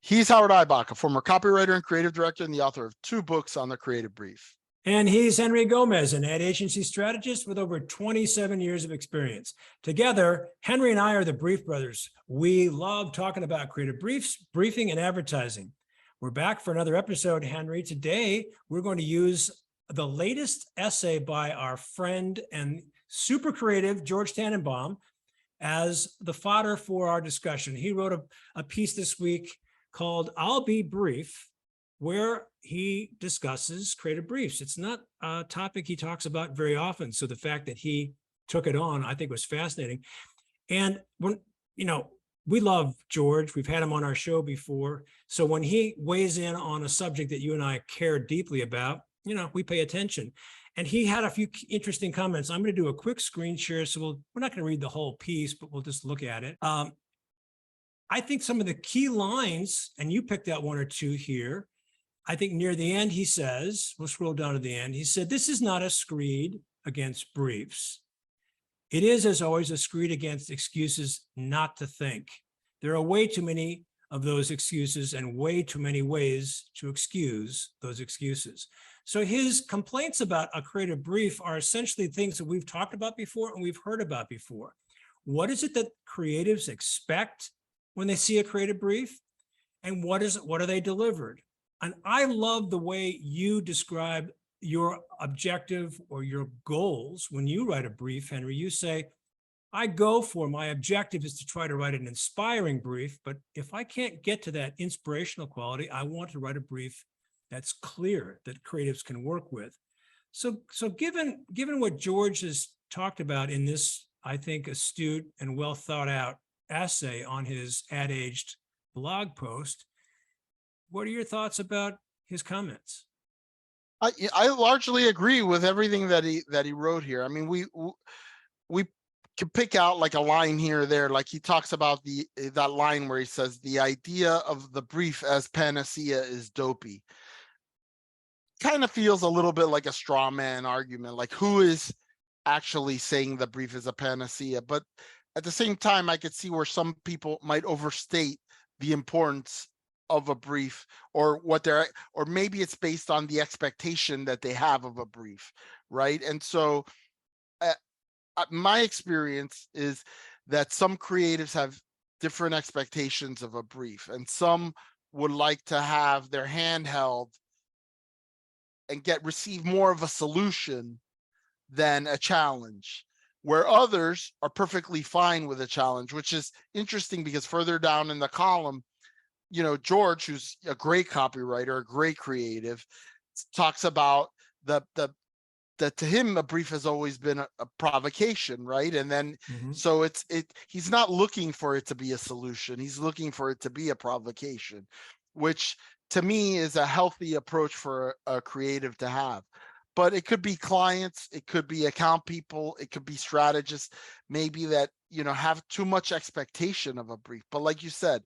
He's Howard Eibach, a former copywriter and creative director and the author of 2 books on the creative brief. And he's Henry Gomez, an ad agency strategist with over 27 years of experience. Together, Henry and I are the Brief Brothers. We love talking about creative briefs, briefing, and advertising. We're back for another episode, Henry. Today, we're going to use the latest essay by our friend and super creative George Tannenbaum as the fodder for our discussion. He wrote a piece this week called I'll Be Brief, where he discusses creative briefs. It's not a topic he talks about very often. So the fact that he took it on, I think was fascinating. And when, we love George, we've had him on our show before. So when he weighs in on a subject that you and I care deeply about, we pay attention. And he had a few interesting comments. I'm going to do a quick screen share. So we're not going to read the whole piece, but we'll just look at it. I think some of the key lines, and you picked out 1 or 2 here. I think near the end, he says, we'll scroll down to the end. He said, this is not a screed against briefs. It is, as always, a screed against excuses not to think. There are way too many of those excuses and way too many ways to excuse those excuses. So his complaints about a creative brief are essentially things that we've talked about before and we've heard about before. What is it that creatives expect when they see a creative brief? And what are they delivered? And I love the way you describe your objective or your goals when you write a brief, Henry. You say, my objective is to try to write an inspiring brief, but if I can't get to that inspirational quality, I want to write a brief that's clear, that creatives can work with. So given what George has talked about in this, I think, astute and well thought out essay on his Ad Aged blog post, what are your thoughts about his comments? I largely agree with everything that he wrote here. I mean, we can pick out like a line here or there. Like he talks about that line where he says the idea of the brief as panacea is dopey. Kind of feels a little bit like a straw man argument. Like who is actually saying the brief is a panacea? But at the same time, I could see where some people might overstate the importance of a brief, or maybe it's based on the expectation that they have of a brief, right? And so my experience is that some creatives have different expectations of a brief, and some would like to have their hand held and receive more of a solution than a challenge, where others are perfectly fine with a challenge, which is interesting because further down in the column, George, who's a great copywriter, a great creative, talks about that to him, a brief has always been a provocation, right? And then, so he's not looking for it to be a solution. He's looking for it to be a provocation, which to me is a healthy approach for a creative to have. But it could be clients, it could be account people, it could be strategists, maybe that, have too much expectation of a brief. But like you said,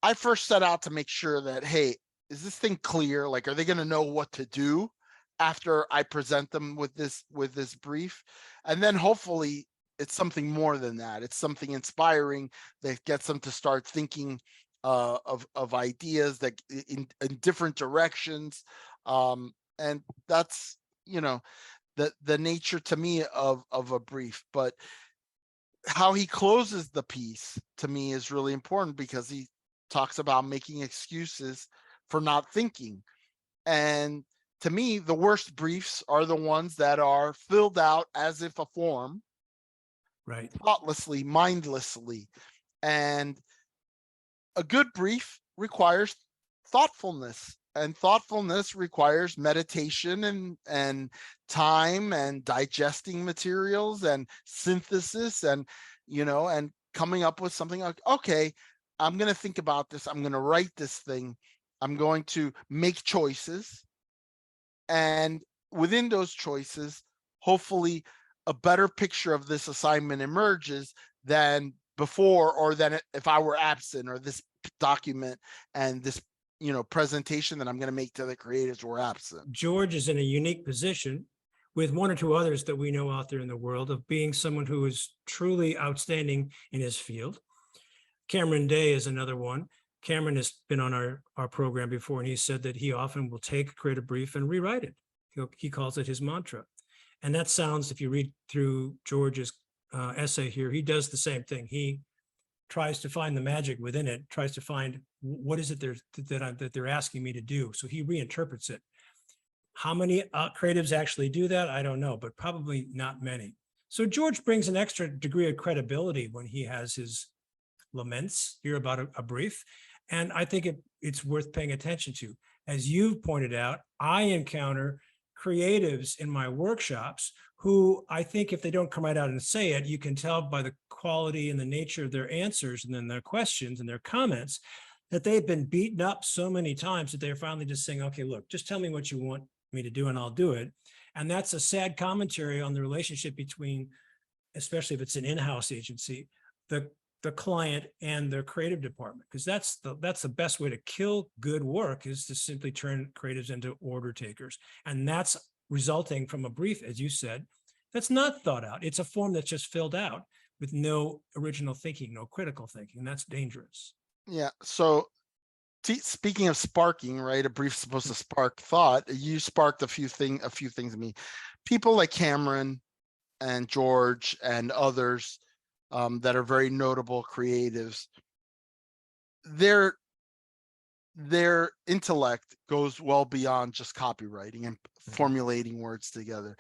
I first set out to make sure that, hey, is this thing clear? Like, are they going to know what to do after I present them with this brief? And then hopefully it's something more than that. It's something inspiring that gets them to start thinking of ideas that in different directions. And that's, the nature to me of a brief. But how he closes the piece to me is really important, because he talks about making excuses for not thinking. And to me, the worst briefs are the ones that are filled out as if a form, right? Thoughtlessly, mindlessly. And a good brief requires thoughtfulness, and thoughtfulness requires meditation and time and digesting materials and synthesis and coming up with something like, okay, I'm going to think about this. I'm going to write this thing. I'm going to make choices. And within those choices, hopefully a better picture of this assignment emerges than before, or than if I were absent, or this document and this presentation that I'm going to make to the creators were absent. George is in a unique position with 1 or 2 others that we know out there in the world of being someone who is truly outstanding in his field. Cameron Day is another one. Cameron has been on our program before, and he said that he often will take a creative brief and rewrite it. He calls it his mantra. And that sounds, if you read through George's essay here, he does the same thing. He tries to find the magic within it, tries to find what is it that they're asking me to do. So he reinterprets it. How many creatives actually do that? I don't know, but probably not many. So George brings an extra degree of credibility when he has his laments here about a brief. And I think it's worth paying attention to. As you've pointed out, I encounter creatives in my workshops who I think if they don't come right out and say it, you can tell by the quality and the nature of their answers and then their questions and their comments that they've been beaten up so many times that they're finally just saying, okay, look, just tell me what you want me to do and I'll do it. And that's a sad commentary on the relationship between, especially if it's an in-house agency, the client and their creative department, because that's the best way to kill good work, is to simply turn creatives into order takers. And that's resulting from a brief, as you said, that's not thought out. It's a form that's just filled out with no original thinking, no critical thinking. And that's dangerous. Yeah. So speaking of sparking, right? A brief's supposed to spark thought. You sparked a few things in me. People like Cameron and George and others that are very notable creatives, their intellect goes well beyond just copywriting and formulating words together.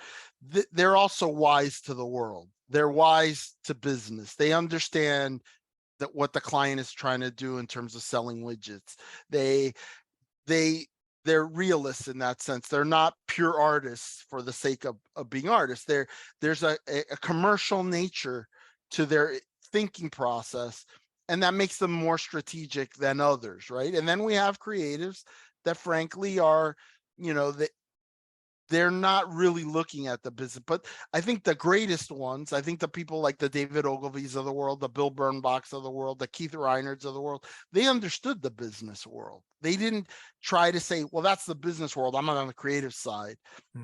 They're also wise to the world. They're wise to business. They understand that what the client is trying to do in terms of selling widgets. They're realists in that sense. They're not pure artists for the sake of being artists. There's a commercial nature to their thinking process, and that makes them more strategic than others, right? And then we have creatives that frankly are, they're not really looking at the business. But I think the greatest ones, I think the people like the David Ogilvies of the world, the Bill Bernbachs of the world, the Keith Reinerts of the world, they understood the business world. They didn't try to say, well, that's the business world, I'm not on the creative side.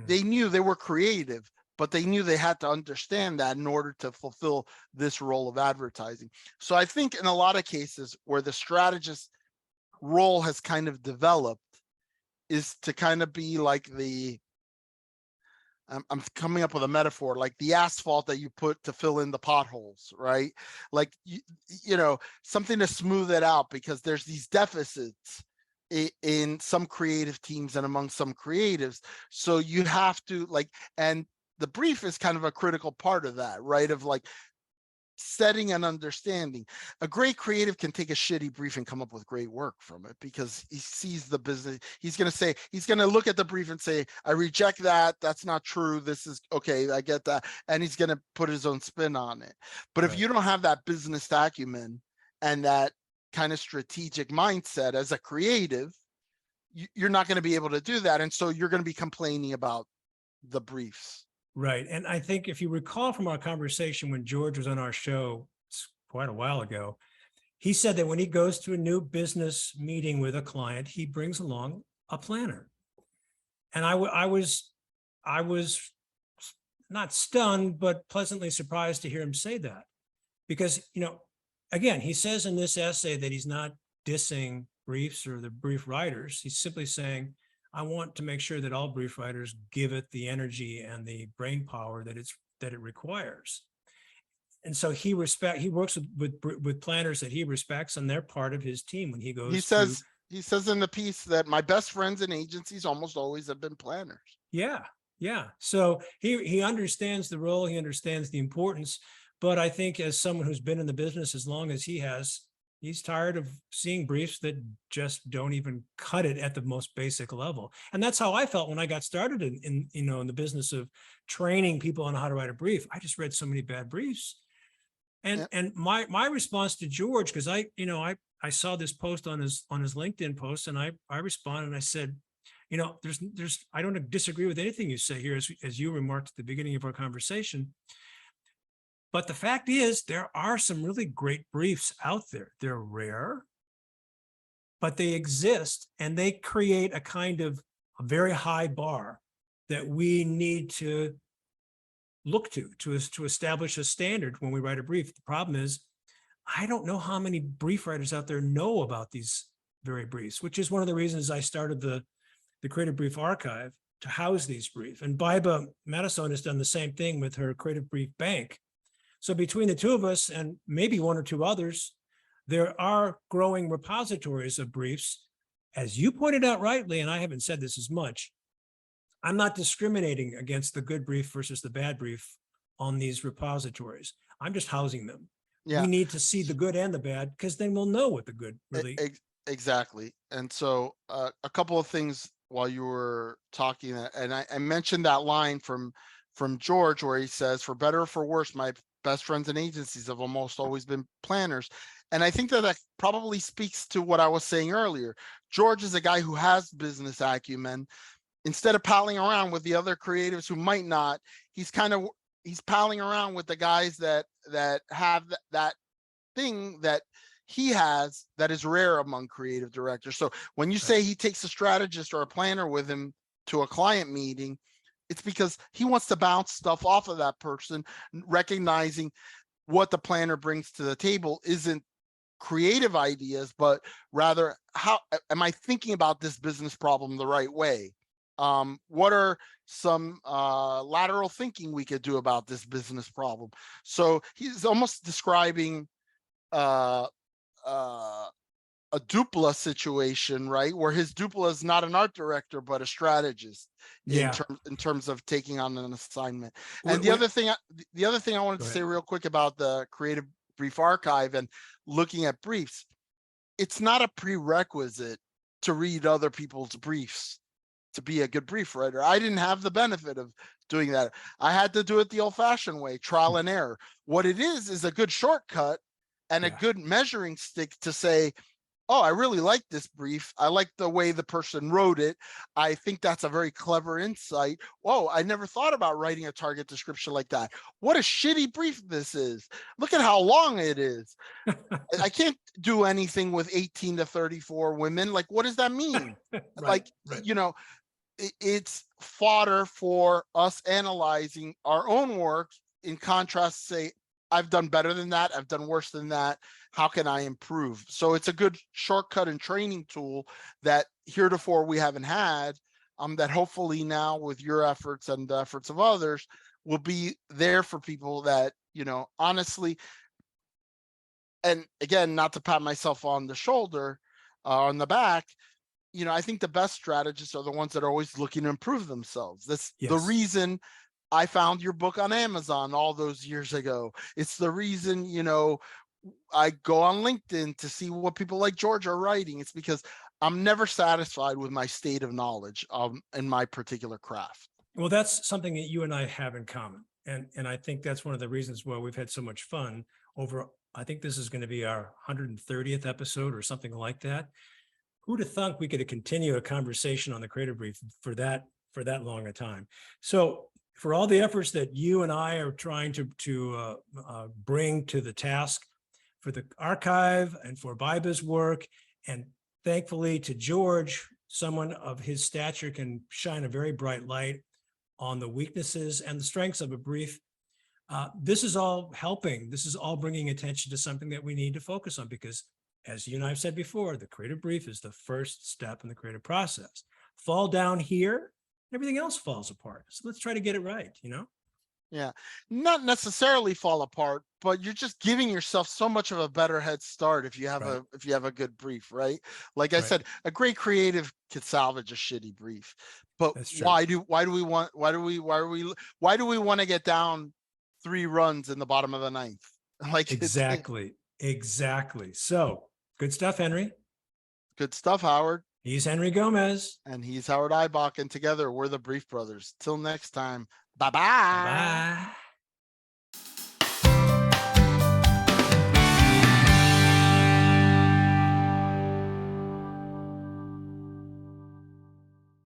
They knew they were creative, but they knew they had to understand that in order to fulfill this role of advertising. So I think in a lot of cases where the strategist role has kind of developed is to kind of be like I'm coming up with a metaphor, like the asphalt that you put to fill in the potholes, right? Like, something to smooth it out, because there's these deficits in some creative teams and among some creatives. So you have to and the brief is kind of a critical part of that, right? Of like setting an understanding. A great creative can take a shitty brief and come up with great work from it because he sees the business. He's going to look at the brief and say, I reject that. That's not true. This is okay. I get that. And he's going to put his own spin on it. But if you don't have that business acumen and that kind of strategic mindset as a creative, you're not going to be able to do that. And so you're going to be complaining about the briefs. Right. And I think if you recall from our conversation when George was on our show quite a while ago, he said that when he goes to a new business meeting with a client, he brings along a planner. And I was not stunned, but pleasantly surprised to hear him say that. Because, again, he says in this essay that he's not dissing briefs or the brief writers. He's simply saying, I want to make sure that all brief writers give it the energy and the brain power that it requires. And so he works with planners that he respects, and they're part of his team when he goes. He says in the piece that my best friends in agencies almost always have been planners. Yeah. So he understands the role, he understands the importance, but I think as someone who's been in the business as long as he has, he's tired of seeing briefs that just don't even cut it at the most basic level. And that's how I felt when I got started in the business of training people on how to write a brief. I just read so many bad briefs. And my response to George, because I saw this post on his LinkedIn post, and I responded and I said, I don't disagree with anything you say here, as you remarked at the beginning of our conversation. But the fact is, there are some really great briefs out there. They're rare, but they exist, and they create a kind of a very high bar that we need to look to establish a standard when we write a brief. The problem is, I don't know how many brief writers out there know about these very briefs, which is one of the reasons I started the Creative Brief Archive to house these briefs. And Biba Madison has done the same thing with her Creative Brief Bank. So between the two of us and maybe one or two others, there are growing repositories of briefs. As you pointed out rightly, and I haven't said this as much, I'm not discriminating against the good brief versus the bad brief on these repositories. I'm just housing them. Yeah. We need to see the good and the bad, because then we'll know what the good really. Exactly. And so a couple of things while you were talking, and I mentioned that line from George where he says, "For better or for worse, my best friends and agencies have almost always been planners." And I think that probably speaks to what I was saying earlier. George is a guy who has business acumen. Instead of palling around with the other creatives who might not, he's palling around with the guys that have that thing that he has that is rare among creative directors. So when you say he takes a strategist or a planner with him to a client meeting, it's because he wants to bounce stuff off of that person, recognizing what the planner brings to the table isn't creative ideas, but rather, how am I thinking about this business problem the right way? What are some lateral thinking we could do about this business problem? So he's almost describing a dupla situation, right? Where his dupla is not an art director, but a strategist in terms of taking on an assignment. And the other thing I wanted to say real quick about the Creative Brief Archive and looking at briefs, it's not a prerequisite to read other people's briefs to be a good brief writer. I didn't have the benefit of doing that. I had to do it the old-fashioned way, trial and error. What it is a good shortcut and a good measuring stick to say, oh, I really like this brief. I like the way the person wrote it. I think that's a very clever insight. Whoa, I never thought about writing a target description like that. What a shitty brief this is. Look at how long it is. I can't do anything with 18 to 34 women. Like, what does that mean? You know, it's fodder for us analyzing our own work. In contrast, say, I've done better than that. I've done worse than that. How can I improve? So it's a good shortcut and training tool that heretofore we haven't had, that hopefully now with your efforts and the efforts of others will be there for people that, you know, honestly, and again, not to pat myself on the shoulder, on the back, you know, I think the best strategists are the ones that are always looking to improve themselves. That's the reason I found your book on Amazon all those years ago. It's the reason, you know, I go on LinkedIn to see what people like George are writing. It's because I'm never satisfied with my state of knowledge in my particular craft. Well, that's something that you and I have in common. And I think that's one of the reasons why we've had so much fun over, I think this is going to be our 130th episode or something like that. Who'd have thunk we could continue a conversation on the Creative Brief for that long a time? So for all the efforts that you and I are trying to bring to the task for the archive and for Biba's work, and thankfully to George, someone of his stature can shine a very bright light on the weaknesses and the strengths of a brief. This is all helping. This is all bringing attention to something that we need to focus on, because as you and I have said before, the creative brief is the first step in the creative process. Fall down here, everything else falls apart. So let's try to get it right, you know? Yeah, not necessarily fall apart, but you're just giving yourself so much of a better head start if you have a good brief, right? Like I said, a great creative could salvage a shitty brief. But why do we want to get down 3 runs in the bottom of the 9th? Like exactly. So good stuff, Henry. Good stuff, Howard. He's Henry Gomez. And he's Howard Eibach, and together we're the Brief Brothers. Till next time. Bye-bye. Bye.